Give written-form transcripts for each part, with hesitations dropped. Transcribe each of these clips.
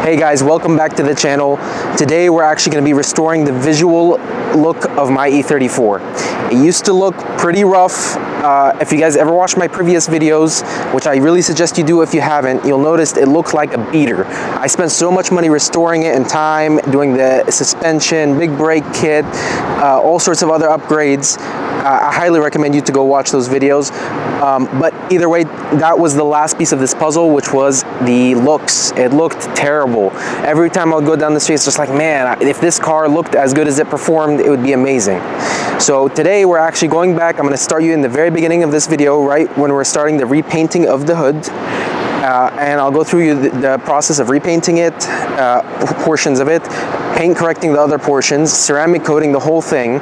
Hey guys, welcome back to the channel. Today we're actually going to be restoring the visual look of my E34. It used to look pretty rough. If you guys ever watched my previous videos, which I really suggest you do if you haven't, you'll notice it looked like a beater. I spent so much money restoring it and time, doing the suspension, big brake kit, all sorts of other upgrades. I highly recommend you to go watch those videos. But either way, that was the last piece of this puzzle, which was the looks. It looked terrible. Every time I would go down the street, it's just like, man, if this car looked as good as it performed, it would be amazing. So today we're actually going back. I'm going to start you in the very beginning of this video, right when we're starting the repainting of the hood. And I'll go through the process of repainting it, portions of it, paint correcting the other portions, ceramic coating the whole thing.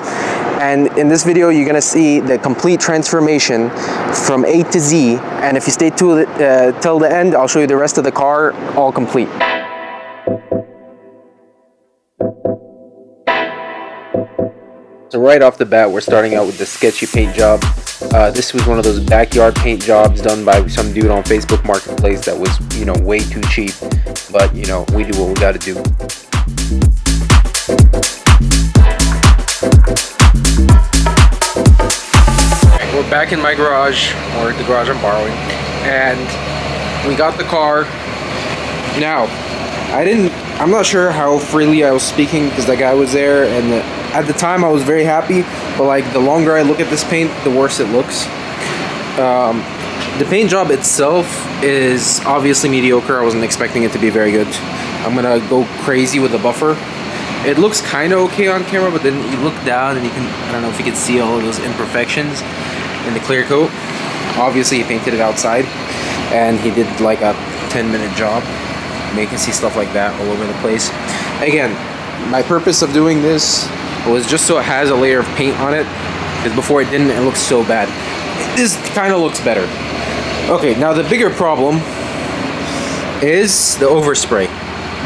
And in this video, you're gonna see the complete transformation from A to Z. And if you stay till the end, I'll show you the rest of the car all complete. So right off the bat, we're starting out with the sketchy paint job. This was one of those backyard paint jobs done by some dude on Facebook Marketplace that was, you know, way too cheap. But, you know, we do what we gotta do. We're back in my garage, or the garage I'm borrowing, and we got the car. Now, I'm not sure how freely I was speaking because that guy was there, and at the time I was very happy, but like the longer I look at this paint, the worse it looks. The paint job itself is obviously mediocre. I wasn't expecting it to be very good. I'm gonna go crazy with the buffer. It looks kind of okay on camera, but then you look down and you can, I don't know if you can see all of those imperfections in the clear coat. Obviously he painted it outside and he did like a 10-minute job. You can see stuff like that all over the place. Again, my purpose of doing this was just so it has a layer of paint on it, because before it didn't, it looked so bad. This kind of looks better. Okay, now the bigger problem is the overspray.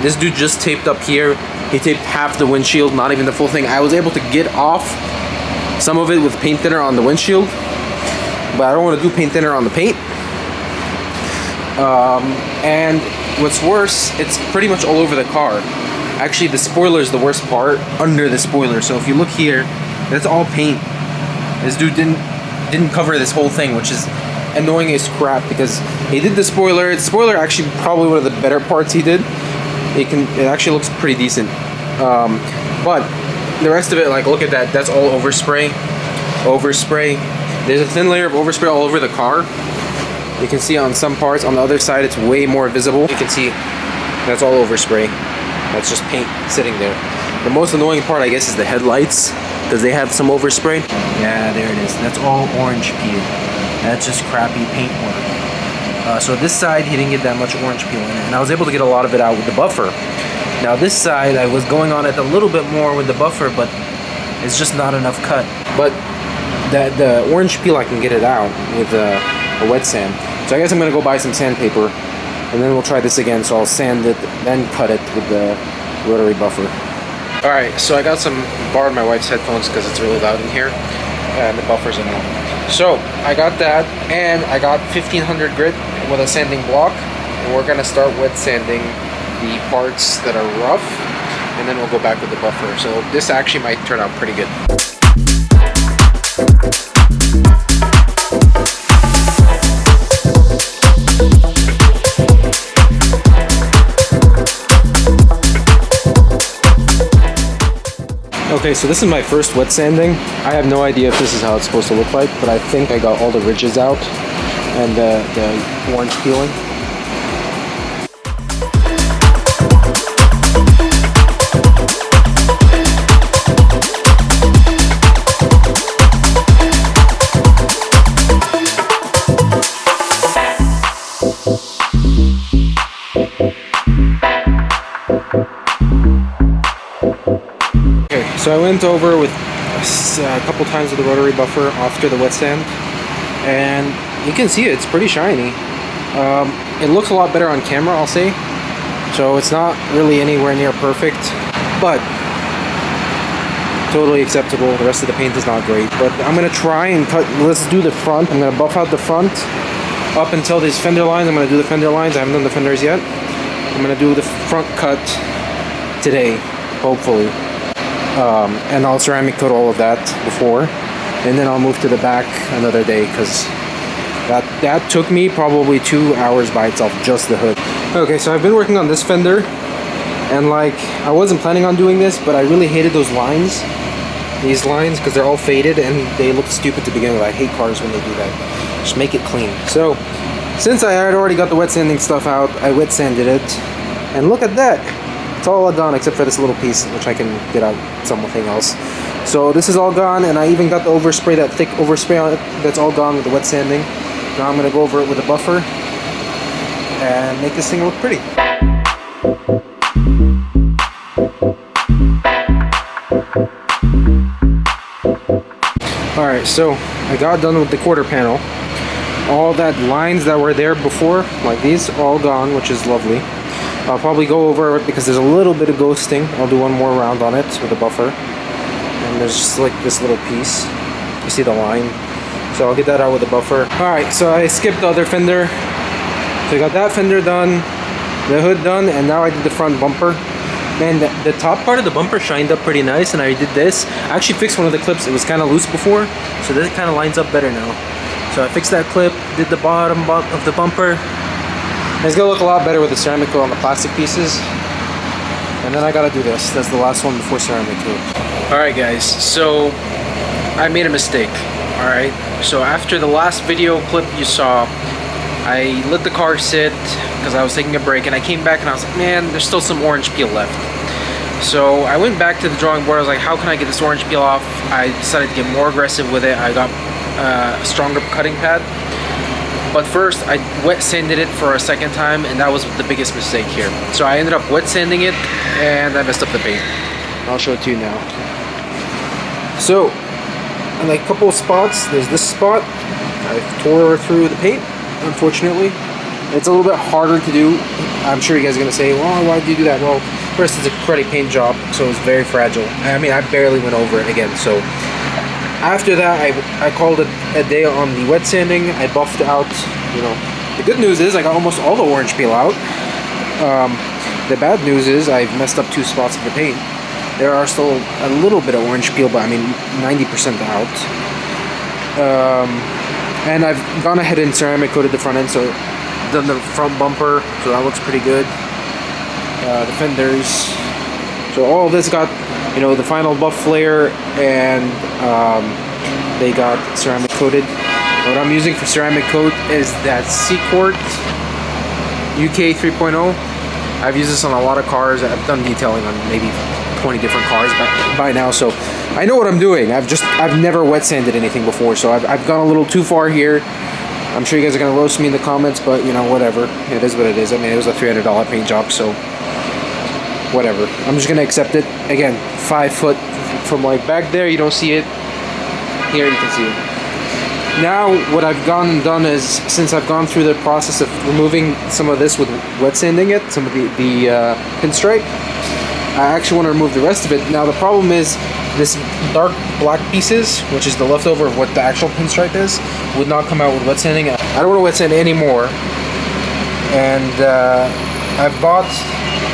This dude just taped up here. He taped half the windshield, not even the full thing. I was able to get off some of it with paint thinner on the windshield, but I don't want to do paint thinner on the paint. And what's worse, it's pretty much all over the car. Actually, the spoiler is the worst part, under the spoiler. So if you look here, that's all paint. This dude didn't cover this whole thing, which is annoying as crap, because he did the spoiler. The spoiler actually probably one of the better parts he did. It actually looks pretty decent. But the rest of it, like, look at that. That's all overspray. Overspray. There's a thin layer of overspray all over the car. You can see on some parts. On the other side, it's way more visible. You can see that's all overspray. That's just paint sitting there. The most annoying part, I guess, is the headlights, because they have some overspray. Yeah, there it is. That's all orange peel. That's just crappy paint work. So this side, he didn't get that much orange peel in it, and I was able to get a lot of it out with the buffer. Now this side, I was going on it a little bit more with the buffer, but it's just not enough cut. But the orange peel, I can get it out with a wet sand. So I guess I'm gonna go buy some sandpaper, and then we'll try this again. So I'll sand it, then cut it with the rotary buffer. All right, so I borrowed my wife's headphones because it's really loud in here, and the buffer's in there. So I got that, and I got 1500 grit with a sanding block, and we're gonna start wet sanding the parts that are rough, and then we'll go back with the buffer. So this actually might turn out pretty good. Okay, so this is my first wet sanding. I have no idea if this is how it's supposed to look like, but I think I got all the ridges out and the orange peeling. So I went over with a couple times with the rotary buffer after the wet sand, and you can see it's pretty shiny. It looks a lot better on camera, I'll say. So it's not really anywhere near perfect, but totally acceptable. The rest of the paint is not great, but I'm gonna try and cut. Let's do the front. I'm gonna buff out the front up until these fender lines. I'm gonna do the fender lines. I haven't done the fenders yet, I'm gonna do the front cut today, hopefully, and I'll ceramic coat all of that before, and then I'll move to the back another day, because that took me probably 2 hours by itself, just the hood. Okay, so I've been working on this fender, and like, I wasn't planning on doing this, but I really hated those lines, these lines, because they're all faded and they look stupid to begin with. I hate cars when they do that. Just make it clean. So since I had already got the wet sanding stuff out, I wet sanded it, and look at that, it's all done except for this little piece, which I can get out something else. So this is all gone, and I even got the overspray, that thick overspray on it, that's all gone with the wet sanding. Now I'm going to go over it with a buffer and make this thing look pretty. Alright, so I got done with the quarter panel. All that lines that were there before, like these, all gone, which is lovely. I'll probably go over it because there's a little bit of ghosting. I'll do one more round on it with a buffer. And there's just like this little piece. You see the line? So I'll get that out with a buffer. Alright, so I skipped the other fender. So I got that fender done, the hood done, and now I did the front bumper. Man, the top part of the bumper shined up pretty nice, and I did this. I actually fixed one of the clips. It was kind of loose before, so this kind of lines up better now. So I fixed that clip, did the bottom of the bumper. And it's gonna look a lot better with the ceramic coat on the plastic pieces. And then I gotta do this. That's the last one before ceramic coat. Alright guys, so I made a mistake. Alright, so after the last video clip you saw, I let the car sit because I was taking a break, and I came back and I was like, man, there's still some orange peel left. So I went back to the drawing board. I was like, how can I get this orange peel off? I decided to get more aggressive with it. I got a stronger cutting pad. But first, I wet sanded it for a second time, and that was the biggest mistake here. So I ended up wet sanding it, and I messed up the paint. I'll show it to you now. So, in like a couple of spots, there's this spot. I tore through the paint, unfortunately. It's a little bit harder to do. I'm sure you guys are going to say, well, why did you do that? Well, first, it's a credit paint job, so it's very fragile. I mean, I barely went over it again. So after that, I called it a day on the wet sanding. I buffed out, you know. The good news is I got almost all the orange peel out. The bad news is I've messed up 2 spots of the paint. There are still a little bit of orange peel, but I mean 90% out. And I've gone ahead and ceramic coated the front end, so done the front bumper, so that looks pretty good. The fenders, so all of this got, you know, the final buff layer, and they got ceramic coated. What I'm using for ceramic coat is that Secord UK 3.0. I've used this on a lot of cars. I've done detailing on maybe 20 different cars by now, so I know what I'm doing. I've never wet sanded anything before, so I've gone a little too far here. I'm sure you guys are gonna roast me in the comments, but you know, whatever. It is what it is. I mean, it was a $300 paint job, so whatever. I'm just gonna accept it. Again, 5 foot from like back there, you don't see it. Here you can see it. Now what I've gone and done is, since I've gone through the process of removing some of this with wet sanding it, some of the pinstripe, I actually want to remove the rest of it. Now the problem is this dark black pieces, which is the leftover of what the actual pinstripe is, would not come out with wet sanding. I don't want to wet sand anymore. And I've bought,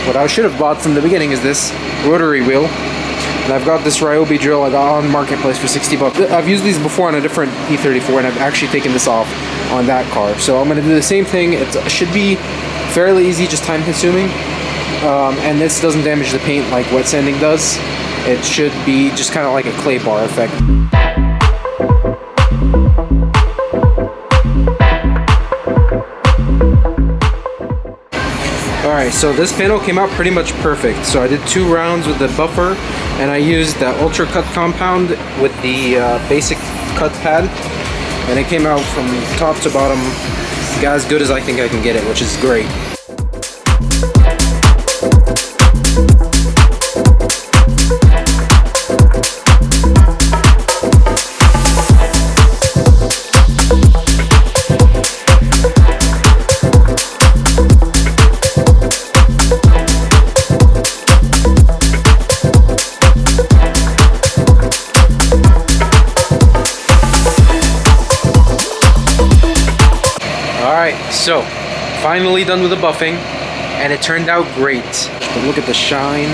what I should have bought from the beginning is this rotary wheel. And I've got this Ryobi drill I got on Marketplace for 60 bucks. I've used these before on a different E34, and I've actually taken this off on that car. So I'm going to do the same thing. It should be fairly easy, just time consuming. And this doesn't damage the paint like wet sanding does. It should be just kind of like a clay bar effect. Alright, so this panel came out pretty much perfect. So I did 2 rounds with the buffer, and I used the Ultra Cut compound with the basic cut pad, and it came out from top to bottom as good as I think I can get it, which is great. So, finally done with the buffing, and it turned out great. But look at the shine.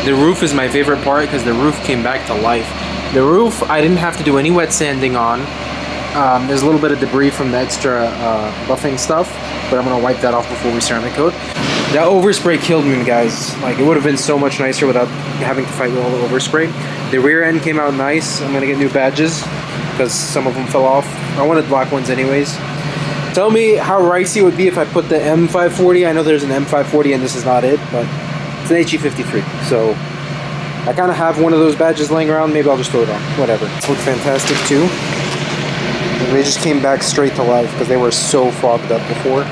The roof is my favorite part because the roof came back to life. The roof, I didn't have to do any wet sanding on. There's a little bit of debris from the extra buffing stuff, but I'm gonna wipe that off before we ceramic coat. That overspray killed me, guys. Like, it would have been so much nicer without having to fight with all the overspray. The rear end came out nice. I'm gonna get new badges because some of them fell off. I wanted black ones anyways. Tell me how ricey it would be if I put the M540. I know there's an M540 and this is not it, but it's an E34 so I kind of have one of those badges laying around. Maybe I'll just throw it on. Whatever. It's looked fantastic too. They just came back straight to life because they were so fogged up before.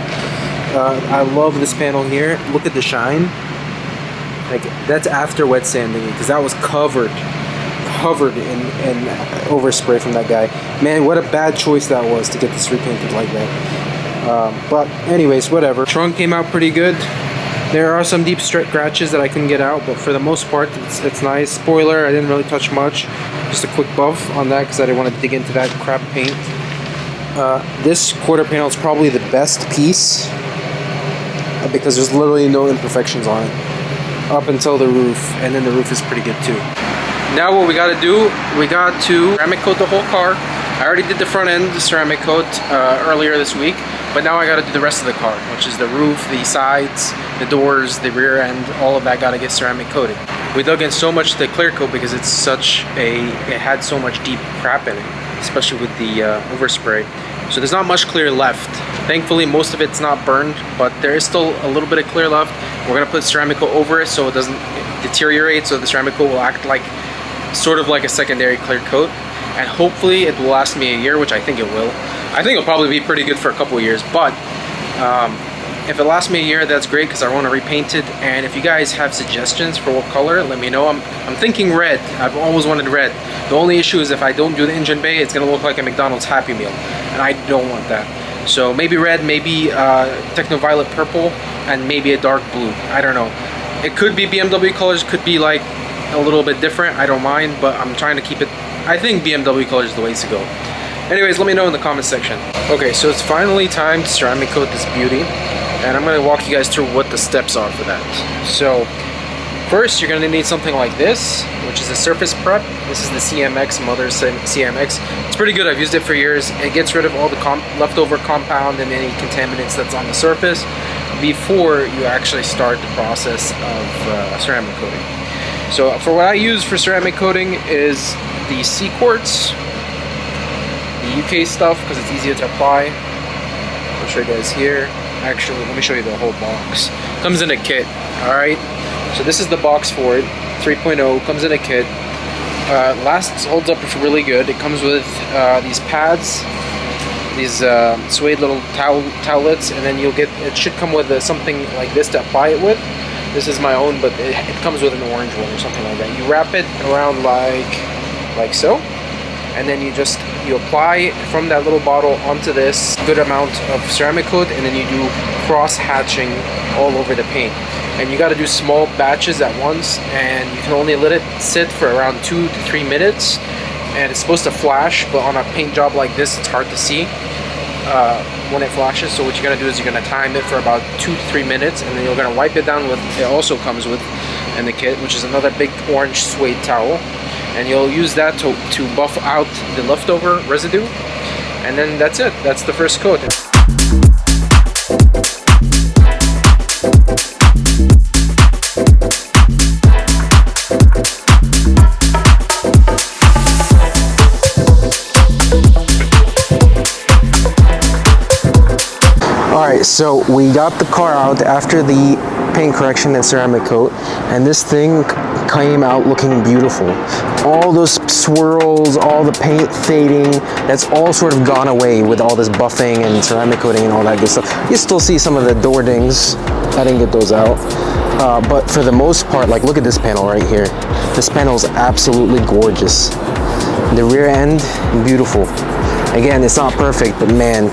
I love this panel here. Look at the shine. Like, that's after wet sanding because that was covered in overspray from that guy. Man, what a bad choice that was to get this repainted like that. But anyways, whatever. Trunk came out pretty good. There are some deep scratches that I couldn't get out, but for the most part, it's nice. Spoiler, I didn't really touch much. Just a quick buff on that because I didn't want to dig into that crap paint. This quarter panel is probably the best piece because there's literally no imperfections on it up until the roof, and then the roof is pretty good too. Now what we got to do, we got to ceramic coat the whole car. I already did the front end, the ceramic coat earlier this week, but now I got to do the rest of the car, which is the roof, the sides, the doors, the rear end, all of that got to get ceramic coated. We dug in so much to clear coat because it had so much deep crap in it, especially with the overspray. So there's not much clear left. Thankfully, most of it's not burned, but there is still a little bit of clear left. We're gonna put ceramic coat over it so it doesn't deteriorate, so the ceramic coat will act like sort of like a secondary clear coat, and hopefully it will last me a year, which I think it will. I think it'll probably be pretty good for a couple of years, but if it lasts me a year, that's great because I want to repaint it. And if you guys have suggestions for what color, let me know. I'm thinking red. I've always wanted red. The only issue is if I don't do the engine bay, it's gonna look like a McDonald's Happy Meal, and I don't want that. So maybe red, maybe techno violet purple, and maybe a dark blue. I don't know. It could be BMW colors, could be like a little bit different. I don't mind, but I'm trying to keep it. I think BMW colors is the way to go. Anyways, let me know in the comment section. Okay, so it's finally time to ceramic coat this beauty, and I'm gonna walk you guys through what the steps are for that. So first, you're gonna need something like this, which is a surface prep. This is the CMX, Mother CMX. It's pretty good. I've used it for years. It gets rid of all the leftover compound and any contaminants that's on the surface before you actually start the process of ceramic coating. So for what I use for ceramic coating is the C quartz, the UK stuff because it's easier to apply. I'll show you guys here. Actually, let me show you the whole box. Comes in a kit. All right. So this is the box for it. 3.0 comes in a kit. Lasts, holds up really good. It comes with these pads, these suede little towelettes, and then you'll get. It should come with something like this to apply it with. This is my own, but it comes with an orange one or something like that. You wrap it around like so, and then you apply from that little bottle onto this good amount of ceramic coat, and then you do cross hatching all over the paint. And you got to do small batches at once, and you can only let it sit for around 2 to 3 minutes, and it's supposed to flash, but on a paint job like this it's hard to see when it flashes. So what you're going to do is you're going to time it for about 2 to 3 minutes, and then you're going to wipe it down with, it also comes with in the kit, which is another big orange suede towel, and you'll use that to buff out the leftover residue, and then that's it. That's the first coat. Alright, so we got the car out after the paint correction and ceramic coat, and this thing came out looking beautiful. All those swirls, all the paint fading, that's all sort of gone away with all this buffing and ceramic coating and all that good stuff. You still see some of the door dings. I didn't get those out. But for the most part, like, look at this panel right here. This panel is absolutely gorgeous. The rear end, beautiful. Again, it's not perfect, but man.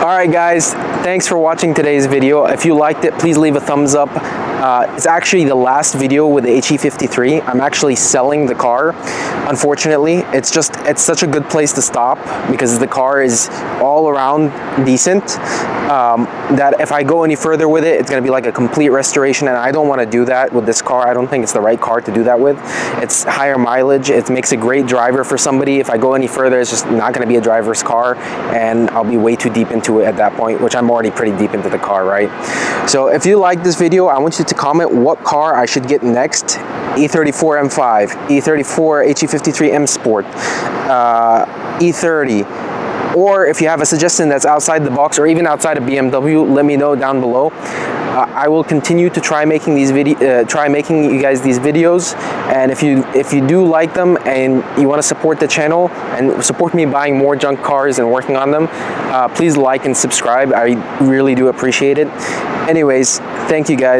Alright guys, thanks for watching today's video. If you liked it, please leave a thumbs up. It's actually the last video with the HE53. I'm actually selling the car, unfortunately. It's such a good place to stop because the car is all around decent, that if I go any further with it, it's going to be like a complete restoration, and I don't want to do that with this car. I don't think it's the right car to do that with. It's higher mileage. It makes a great driver for somebody. If I go any further, it's just not going to be a driver's car, and I'll be way too deep into it at that point, which I'm already pretty deep into the car, right? So if you like this video, I want you to comment what car I should get next. E34 M5, E34 HE53 M Sport, E30, or if you have a suggestion that's outside the box or even outside of BMW, let me know down below. I will continue to try making these you guys these videos, and if you do like them and you want to support the channel and support me buying more junk cars and working on them, please like and subscribe. I really do appreciate it. Anyways, thank you guys.